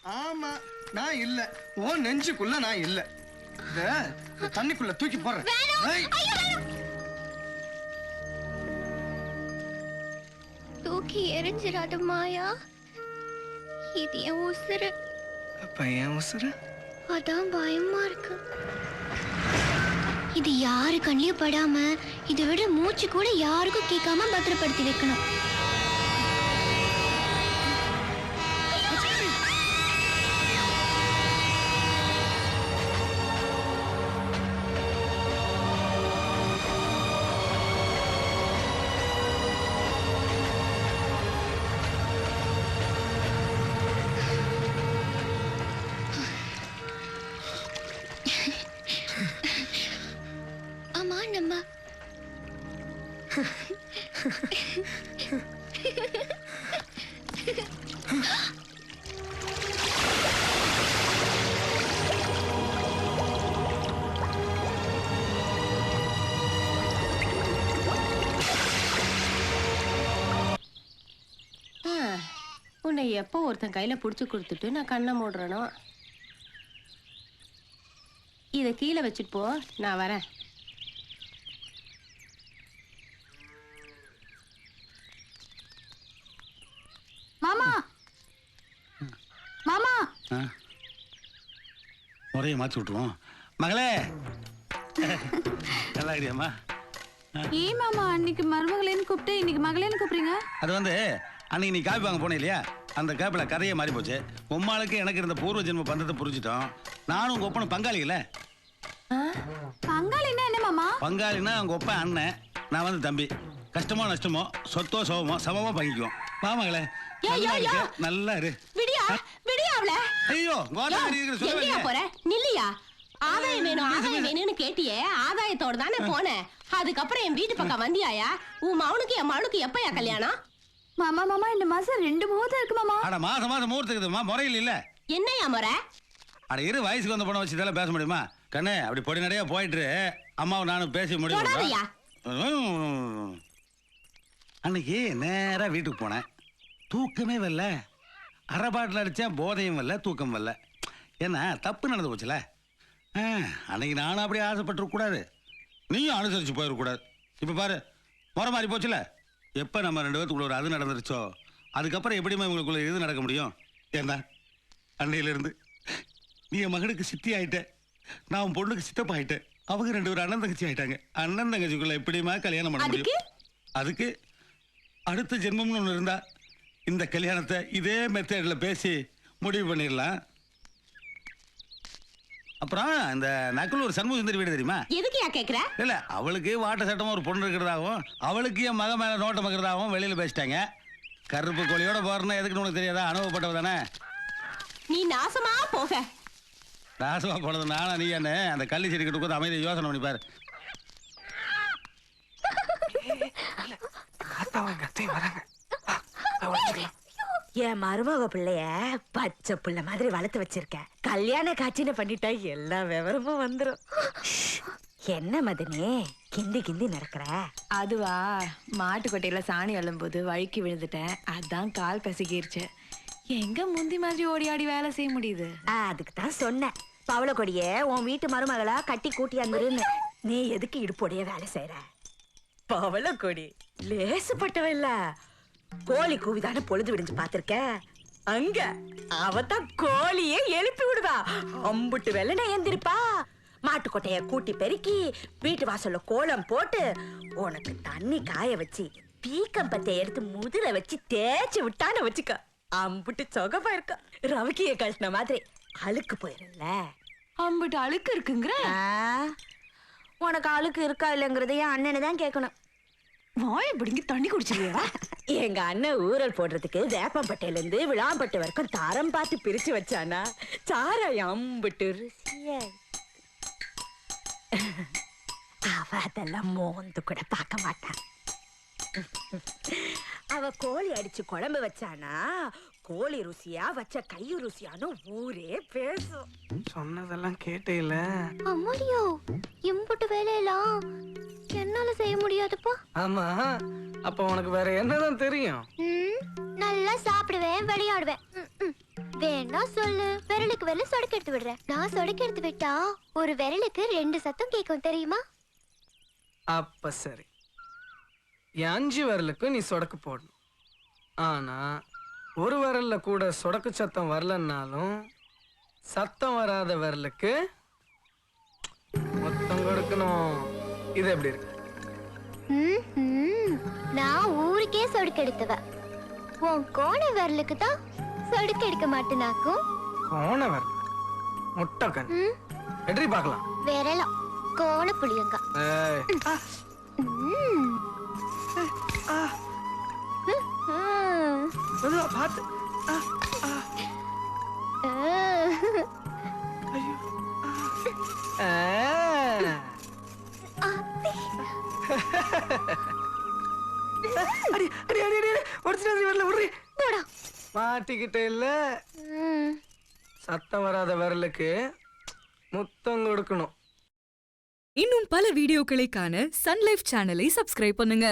ஆமா நான் இல்ல, ஓ நெஞ்சுக்குள்ள நான் இல்ல. தண்ணிக்குள்ள தூக்கி போடுறேன். தூக்கி எரிஞ்சிடாத மாயா, இது என் உசுறு. அப்ப என் உசுறு? அதான் பயமா இருக்கு. இது யாரு கண்ணியும் படாம, இதை விட மூச்சு கூட யாருக்கும் கேட்காம பத்திரப்படுத்தி வைக்கணும். ஆமா நம்ம உன்னை எப்போ ஒருத்தன் கையில புடிச்சு கொடுத்துட்டு நான் கண்ணை மூடுறனோ, இதை கீழே வச்சுட்டு போ, நான் வரேன். மாமா மாமா, முறையை மாற்றி விட்டுருவோம். மகளே நல்லா இருக்கியாம்மா? ஏன் மாமா அன்னைக்கு மருமகளேன்னு கூப்பிட்டு இன்னைக்கு மகளேன்னு கூப்பிடுறீங்க? அது வந்து அன்னைக்கு நீ காப்பி வாங்க போனே இல்லையா, அந்த காப்பில் கதையை மாறி போச்சு. உம்மாளுக்கு எனக்கு இருந்த பூர்வ ஜென்ம பந்தத்தை புரிஞ்சுட்டோம். நானும் உங்க ஒப்பனும் பங்காளி இல்ல. பங்காளின்னா என்ன மாமா? பங்காளின்னா உங்க ஒப்பன் அண்ணன், நான் வந்து தம்பி. கஷ்டமோ நஷ்டமோ சொத்தோ சோகமோ சமமா பங்கிக்குவோம். வா மகளே, நல்லா இரு. விடியா விடியா அவள. ஐயோ எங்கயா போற? நில்லையா. ஆதாயம் வேணும் ஆதாயம் வேணும்னு கேட்டியே, ஆதாயத்தோட தானே போனேன். அதுக்கப்புறம் என் வீட்டு பக்கம் வந்தியாயா? உன் மவனுக்கு என் மவனுக்கு எப்பயா கல்யாணம்? மாமா மாமா, இந்த மாசம் 2 முகூர்த்தம் இருக்கு மாமா. அட மாசம் மாசம் முகூர்த்தக்குதுமா, முறையில் இல்ல. என்னையா முறை? அட இரு, வயசுக்கு வந்த பொண்ணை வச்சு இதெல்லாம் பேச முடியுமா? கண்ணே அப்படி பொடி நடையா போயிட்டு அம்மாவை நானும் பேசி முடியும். அன்னைக்கு நேரா வீட்டுக்கு போனேன். தூக்கமே வரல. அரை பாட்டில் அடிச்சேன், போதையும் வரல, தூக்கம் வரல. ஏன்னா தப்பு நடந்து போச்சுல. அன்னைக்கு நானும் அப்படியே ஆசைப்பட்டுருக்க கூடாது, நீயும் அனுசரிச்சு போயிடக்கூடாது. இப்போ பாரு, முறை மாறி போச்சுல. எப்போ நம்ம 2 பேத்துக்குள்ள ஒரு அது நடந்துருச்சோ, அதுக்கப்புறம் எப்படிமா இவங்களுக்குள்ள இது நடக்க முடியும்? ஏன்னா அன்னையிலிருந்து நீ என் மகனுக்கு சித்தி ஆயிட்ட, நான் உன் பொண்ணுக்கு சித்தப்பா ஆயிட்டேன். அவங்க 2 பேரும் அண்ணன் தங்கச்சி ஆயிட்டாங்க. அண்ணன் தங்கச்சிக்குள்ள எப்படிமா கல்யாணம் பண்ண முடியும்? அதுக்கு அடுத்த ஜென்மம்னு ஒன்று இருந்தா இந்த கல்யாணத்தை இதே மெத்தட்ல பேசி முடிவு பண்ணிடலாம். அப்புறம் இந்த நக்கலூர் சண்முக சுந்தரி வீடு தெரியுமா? எதுக்குயா கேக்குற? இல்ல, அவளுக்கு வாட்ட சட்டமா ஒரு பொண்ணு இருக்கிறதாகவும் அவளுக்கு என் மக மேல நோட்டம் இருக்கிறதாகவும் வெளியில பேசிட்டாங்க. கருப்பு கோழியோட போறேன்னா எதுக்குன்னு உனக்கு தெரியாதா? அனுபவப்பட்டவ தானே நீ. நாசமா போக. நாசமா போனது நானா நீ? என்ன அந்த கள்ளி செடி கிட்ட அமைதியை யோசனை பண்ணி பாரு. என் மருமக பிள்ளைய பச்சை புள்ள மாதிரி வளர்த்து வச்சிருக்கேன். கல்யாண காட்சின்னு பண்ணிட்டா எல்லா விவரமும் வந்துரும். என்ன மதனே கிந்தி கிந்தி நடக்கிற? அதுவா, மாட்டுக்கொட்டையில சாணி அள்ளும்போது வழுக்கி விழுந்துட்டேன். அதான் கால் பசிக்கிருச்சு. எங்க முந்தி மாதிரி ஓடி ஆடி வேலை செய்ய முடியுது? அதுக்கு தான் சொன்னேன், பவள கொடிய உன் வீட்டு மருமகளா கட்டி கூட்டியாந்துருன்னு. நீ எதுக்கு இடுப்போடைய வேலை செய்யற? பவள கொடி லேசுப்பட்டவ இல்ல. கோழி கூவிதான பொழுது விடிஞ்சு பாத்திருக்க. அங்க அவதான் கோழியே எழுப்பி விடுவா. அம்புட்டு வெள்ளனை ஏந்திருப்பா. மாட்டுக்கொட்டைய கூட்டி பெருக்கி வீட்டு வாசல்ல கோலம் போட்டு உனக்கு தண்ணி காய வச்சு பீக்கம் பத்தை எடுத்து முதுல வச்சு தேய்ச்சி விட்டான்னு வச்சுக்க, அம்புட்டு சொகப்பா இருக்க. ரவிக்கிய கழிச்சின மாதிரி அழுக்கு போயிரும்ல. அம்புட்டு அழுக்கு இருக்குங்கிற? உனக்கு அழுக்கு இருக்கா இல்லைங்கிறதையும் அண்ணனு தான் கேட்கணும். வாய பிடிங்கி தண்ணி குடிச்சிருவியா? எங்க அண்ணன் ஊரல் போடுறதுக்கு வேப்பம்பட்டையில இருந்து விளாம்பட்டு வரைக்கும் தரம் பார்த்து பிரிச்சு வச்சானா சாராயம் அம்புட்டு ருசியா. அவ அதெல்லாம் மோந்து கூட பார்க்க மாட்டான். அவ கோழி அடிச்சு குழம்பு வச்சானா கோழி ருசியா வச்ச கை ருசியான்னு ஊரே பேசும். சொன்னதெல்லாம் கேட்டே இல்ல. அம்மாடியோ, இம்புட்டு வேலையெல்லாம் என்னால செய்ய முடியாதுப்பா. ஆமா, அப்ப உனக்கு வேற என்னதான் தெரியும்? நல்லா சாப்பிடுவேன், விளையாடுவேன். வேணா சொல்லு, விரலுக்கு விரல் சொடக்கு எடுத்து விடுறேன். நான் சொடக்கு எடுத்து விட்டா ஒரு விரலுக்கு 2 சத்தம் கேட்கும் தெரியுமா? அப்ப சரி, என் 5 விரலுக்கு நீ சொடக்கு போடணும். ஆனா ஒரு விரல்ல கூட சொடக்கு சத்தம் வரலன்னாலும் சத்தம் வராத விரலுக்கு மொத்தம் கொடுக்கணும். இது எப்படி இருக்கு? நான் ஊருக்கே சொடுக்கு எடுத்துவ. உன் கோண விரலுக்கு தான் சொடுக்கு எடுக்க மாட்டேனாக்கும். கோண விரல் முட்டை கண் எட்ரி பார்க்கலாம். விரலம் கோண புளியங்க. ஏய், மெதுவா பார்த்து. அடி அடி அடி அடி ஒரிஜினல் வரல விடுறி. மாட்டிக்கிட்டே இல்ல. சத்தம் வராத விரலுக்கு முத்தம் கொடுக்கணும். இன்னும் பல வீடியோக்களை காண சன் லைஃப் சேனலை சப்ஸ்கிரைப் பண்ணுங்க.